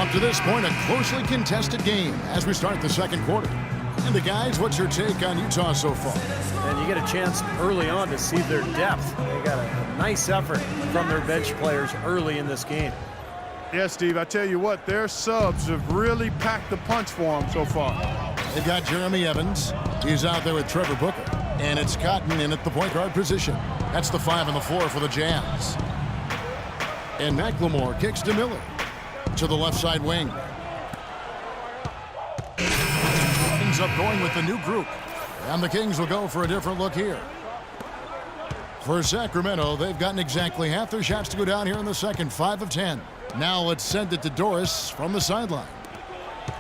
Up to this point, a closely contested game as we start the second quarter. And the guys, what's your take on Utah so far? And you get a chance early on to see their depth. They got a nice effort from their bench players early in this game. Yeah, Steve, I tell you what, their subs have really packed the punch for them so far. They've got Jeremy Evans. He's out there with Trevor Booker. And it's Cotton in at the point guard position. That's the 5 on the floor for the Jazz. And McLemore kicks to Miller. To the left side wing. Ends up going with the new group. And the Kings will go for a different look here. For Sacramento, they've gotten exactly half their shots to go down here in the second, 5 of 10. Now let's send it to Doris from the sideline.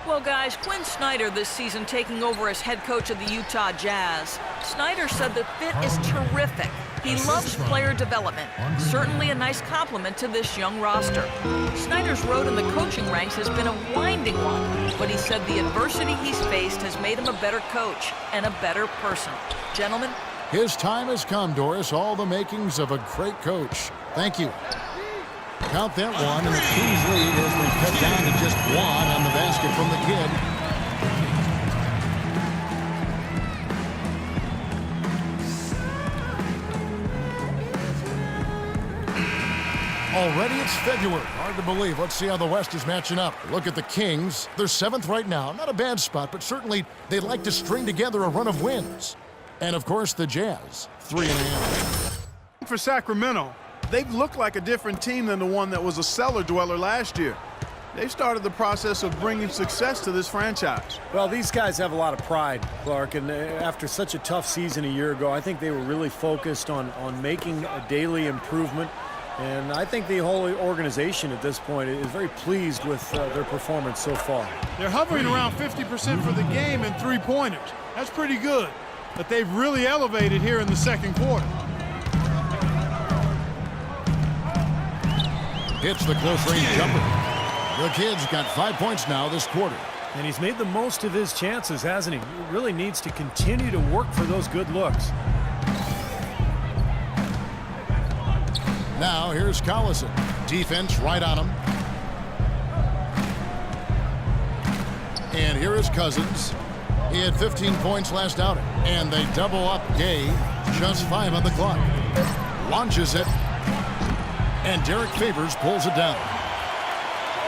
Well, guys, Quinn Snyder this season taking over as head coach of the Utah Jazz. Snyder said the fit is terrific. He loves player development. Certainly a nice compliment to this young roster. Snyder's road in the coaching ranks has been a winding one, but he said the adversity he's faced has made him a better coach and a better person. Gentlemen? His time has come, Doris. All the makings of a great coach. Thank you. Count that one, and the Kings lead as we cut down to just 1 on the basket from the kid. Already it's February. Hard to believe. Let's see how the West is matching up. Look at the Kings. They're 7th right now. Not a bad spot, but certainly they'd like to string together a run of wins. And, of course, the Jazz, 3.5. For Sacramento, they've looked like a different team than the one that was a cellar dweller last year. They've started the process of bringing success to this franchise. Well, these guys have a lot of pride, Clark, and after such a tough season a year ago, I think they were really focused on making a daily improvement. And I think the whole organization at this point is very pleased with their performance so far. They're hovering around 50% for the game in three-pointers. That's pretty good. But they've really elevated here in the second quarter. Hits the close-range jumper. The kid's got 5 points now this quarter. And he's made the most of his chances, hasn't he? He really needs to continue to work for those good looks. Now here's Collison. Defense right on him. And here is Cousins. He had 15 points last outing. And they double up Gay. Just 5 on the clock. Launches it. And Derek Favors pulls it down.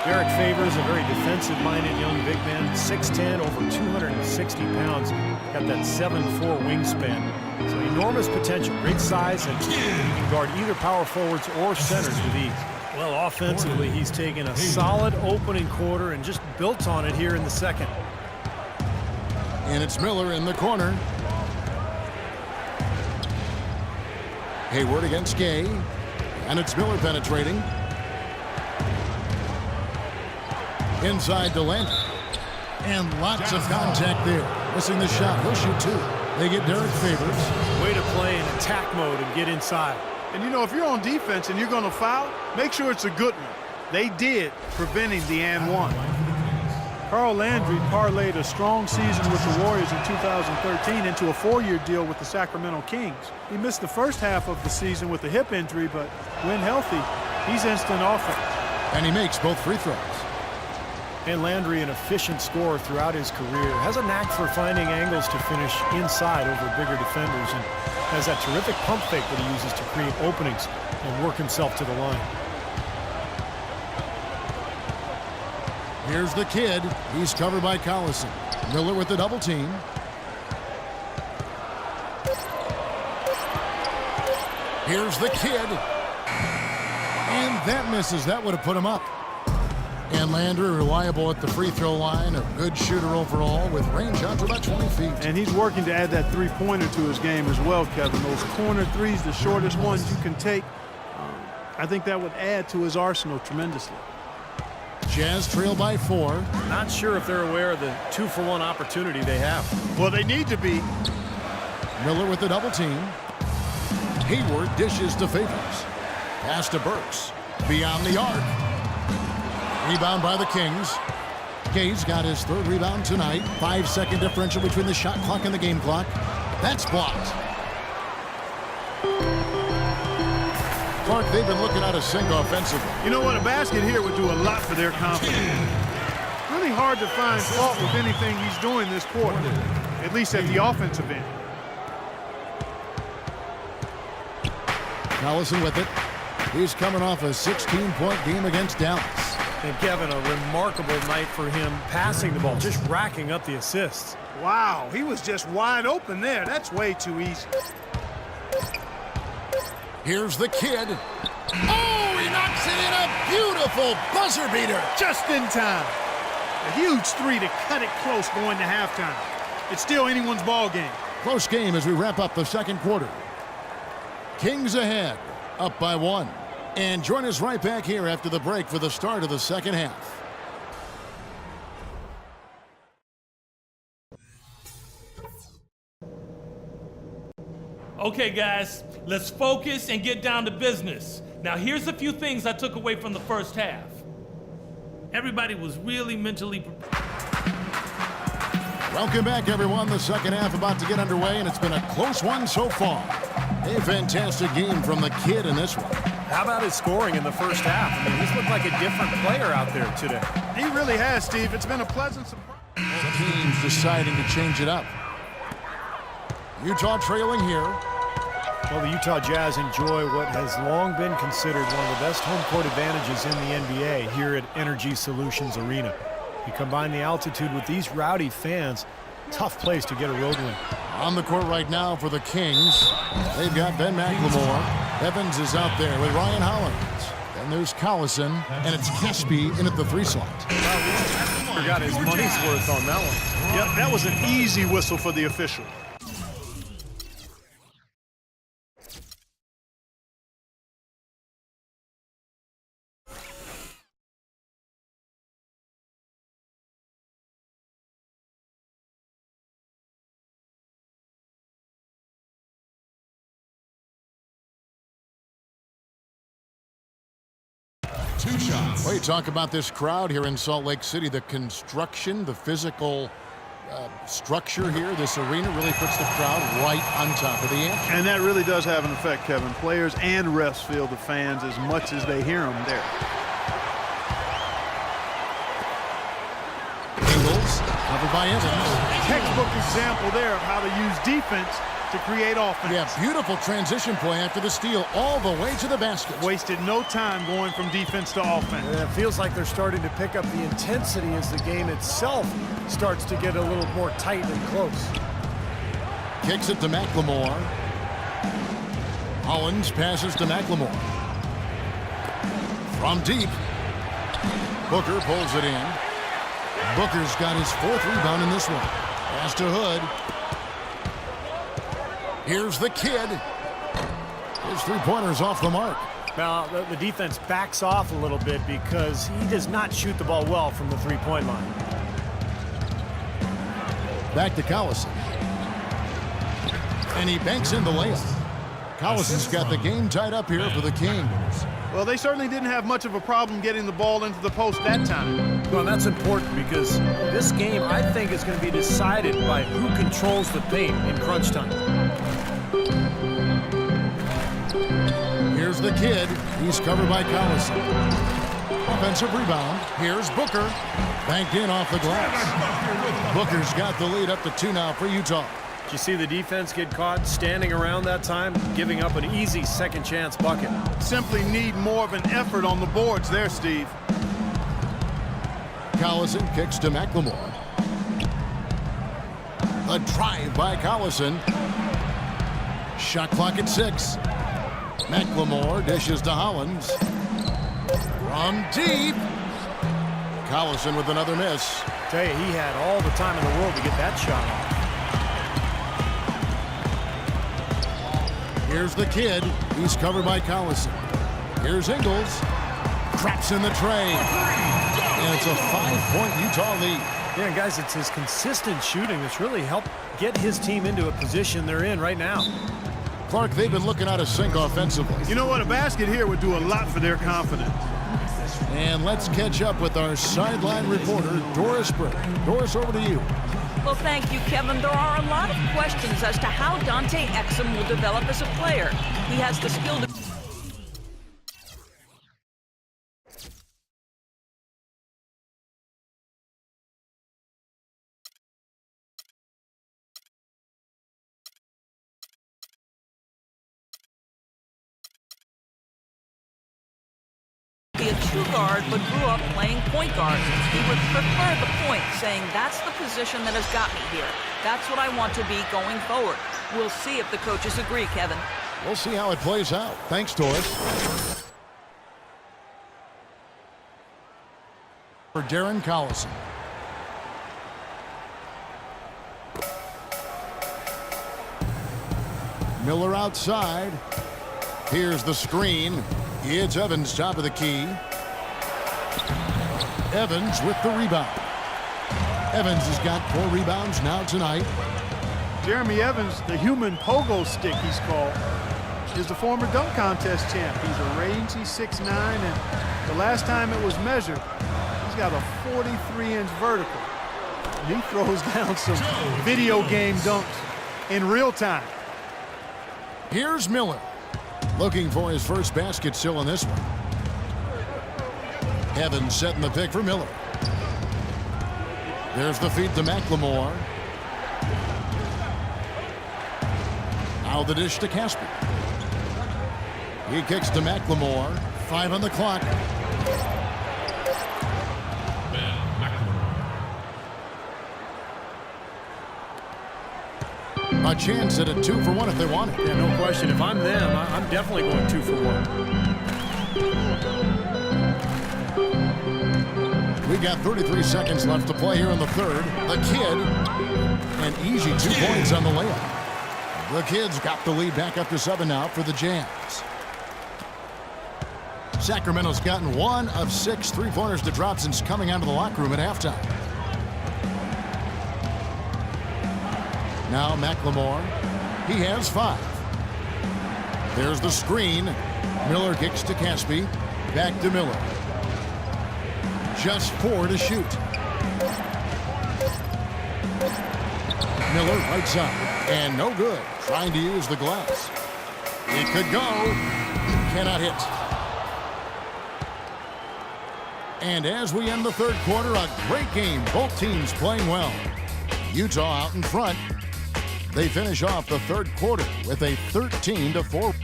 Derek Favors, a very defensive-minded young big man, 6'10", over 260 pounds. Got that 7'4" wingspan. So enormous potential, great size, and he can guard either power forwards or centers with ease. Well, offensively, he's taken a solid opening quarter and just built on it here in the second. And it's Miller in the corner. Hayward against Gay. And it's Miller penetrating. Inside to Landry. And lots of contact there. Missing the shot. He'll shoot 2. They get Derek Favors. Way to play in attack mode and get inside. And, you know, if you're on defense and you're going to foul, make sure it's a good one. They did, preventing the and one. Carl Landry parlayed a strong season with the Warriors in 2013 into a 4-year deal with the Sacramento Kings. He missed the first half of the season with a hip injury, but when healthy, he's instant offense. And he makes both free throws. And Landry, an efficient scorer throughout his career, has a knack for finding angles to finish inside over bigger defenders and has that terrific pump fake that he uses to create openings and work himself to the line. Here's the kid. He's covered by Collison. Miller with the double team. Here's the kid. And that misses. That would have put him up. And Landry, reliable at the free throw line, a good shooter overall with range out to about 20 feet. And he's working to add that three-pointer to his game as well, Kevin. Those corner threes, the shortest ones you can take, I think that would add to his arsenal tremendously. Jazz trail by 4. Not sure if they're aware of the 2-for-1 opportunity they have. Well, they need to be. Miller with the double team. Hayward dishes to Favors. Pass to Burks. Beyond the arc. Rebound by the Kings. Gay's got his 3rd rebound tonight. 5-second differential between the shot clock and the game clock. That's blocked. Clark, they've been looking out of sync offensively. You know what? A basket here would do a lot for their confidence. really hard to find fault with anything he's doing this quarter, at least at the offensive end. Collison with it. He's coming off a 16-point game against Dallas. And Kevin, a remarkable night for him passing the ball, just racking up the assists. Wow, he was just wide open there. That's way too easy. Here's the kid. Oh, he knocks it in, a beautiful buzzer beater. Just in time. A huge three to cut it close going to halftime. It's still anyone's ball game. Close game as we wrap up the second quarter. Kings ahead, up by 1. And join us right back here after the break for the start of the second half. Okay, guys, let's focus and get down to business. Now, here's a few things I took away from the first half. Everybody was really mentally prepared. Welcome back, everyone. The second half about to get underway, and it's been a close one so far. A fantastic game from the kid in this one. How about his scoring in the first half? I mean, he's looked like a different player out there today. He really has, Steve. It's been a pleasant surprise. The team's deciding to change it up. Utah trailing here. Well, the Utah Jazz enjoy what has long been considered one of the best home court advantages in the NBA here at Energy Solutions Arena. You combine the altitude with these rowdy fans, tough place to get a road win. On the court right now for the Kings, they've got Ben McLemore. Evans is out there with Ryan Hollins. Then there's Collison, and it's Kesby in at the 3 slot. Got his money's worth on that one. Yep, that was an easy whistle for the official. Two shots. Well, you talk about this crowd here in Salt Lake City, the construction, the physical structure here, this arena really puts the crowd right on top of the action. And that really does have an effect, Kevin. Players and refs feel the fans as much as they hear them there. Ingles, covered by Evans. Textbook example there of how to use defense to create offense. Yeah, beautiful transition play after the steal all the way to the basket. Wasted no time going from defense to offense. It feels like they're starting to pick up the intensity as the game itself starts to get a little more tight and close. Kicks it to McLemore. Hollins passes to McLemore. From deep. Booker pulls it in. Booker's got his 4th rebound in this one. Pass to Hood. Here's the kid. His 3-pointer's off the mark. Now, the defense backs off a little bit because he does not shoot the ball well from the 3-point line. Back to Collison. And he banks in the layup. Collison's got the game tied up here for the Kings. Well, they certainly didn't have much of a problem getting the ball into the post that time. Well, that's important because this game, I think, is going to be decided by who controls the paint in crunch time. Here's the kid. He's covered by Collison. Offensive rebound. Here's Booker. Banked in off the glass. Booker's got the lead up to 2 now for Utah. Did you see the defense get caught standing around that time, giving up an easy second chance bucket? Simply need more of an effort on the boards there, Steve. Collison kicks to McLemore. A drive by Collison. Shot clock at 6. McLemore dishes to Hollins. From deep. Collison with another miss. Tell you, he had all the time in the world to get that shot off. Here's the kid. He's covered by Collison. Here's Ingles. Traps in the tray. And it's a 5-point Utah lead. Yeah, guys, it's his consistent shooting that's really helped get his team into a position they're in right now. Clark, they've been looking out of sync offensively. You know what? A basket here would do a lot for their confidence. And let's catch up with our sideline reporter, Doris Burke. Doris, over to you. Well, thank you, Kevin. There are a lot of questions as to how Dante Exum will develop as a player. He has the skill to guard but grew up playing point guard. He would prefer the point, saying that's the position that has got me here. That's what I want to be going forward. We'll see if the coaches agree, Kevin. We'll see how it plays out. Thanks, Doris. For Darren Collison. Miller outside. Here's the screen. It's Evans top of the key. Evans with the rebound. Evans has got 4 rebounds now tonight. Jeremy Evans, the human pogo stick he's called, is the former dunk contest champ. He's a rangy 6'9", and the last time it was measured, he's got a 43-inch vertical. And he throws down some video game dunks in real time. Here's Miller, looking for his first basket still in this one. Evans setting the pick for Miller. There's the feed to McLemore. Now the dish to Casper. He kicks to McLemore. 5 on the clock. A chance at a 2 for 1 if they want it. Yeah, no question. If I'm them, I'm definitely going 2 for 1. We got 33 seconds left to play here in the third. The Kid, an easy 2 points on the layup. The Kids got the lead back up to 7 now for the Jazz. Sacramento's gotten 1 of 6 3-pointers to drop since coming out of the locker room at halftime. Now McLemore, he has 5. There's the screen. Miller kicks to Caspi. Back to Miller. Just 4 to shoot. Miller right side, and no good. Trying to use the glass. It could go. Cannot hit. And as we end the third quarter, a great game. Both teams playing well. Utah out in front. They finish off the third quarter with a 13-4.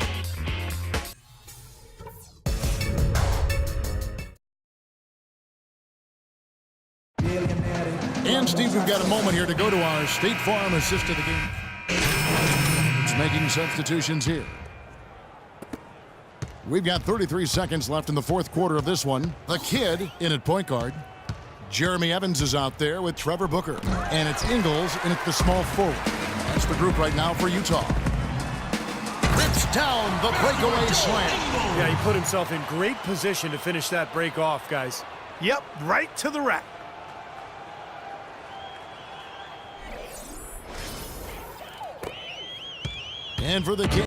And Steve, we've got a moment here to go to our State Farm assist of the game. It's making substitutions here. We've got 33 seconds left in the fourth quarter of this one. The Kid in at point guard. Jeremy Evans is out there with Trevor Booker. And it's Ingles in at the small forward. That's the group right now for Utah. Rips down the breakaway slam. Yeah, he put himself in great position to finish that break off, guys. Yep, right to the rack. And for the Kid.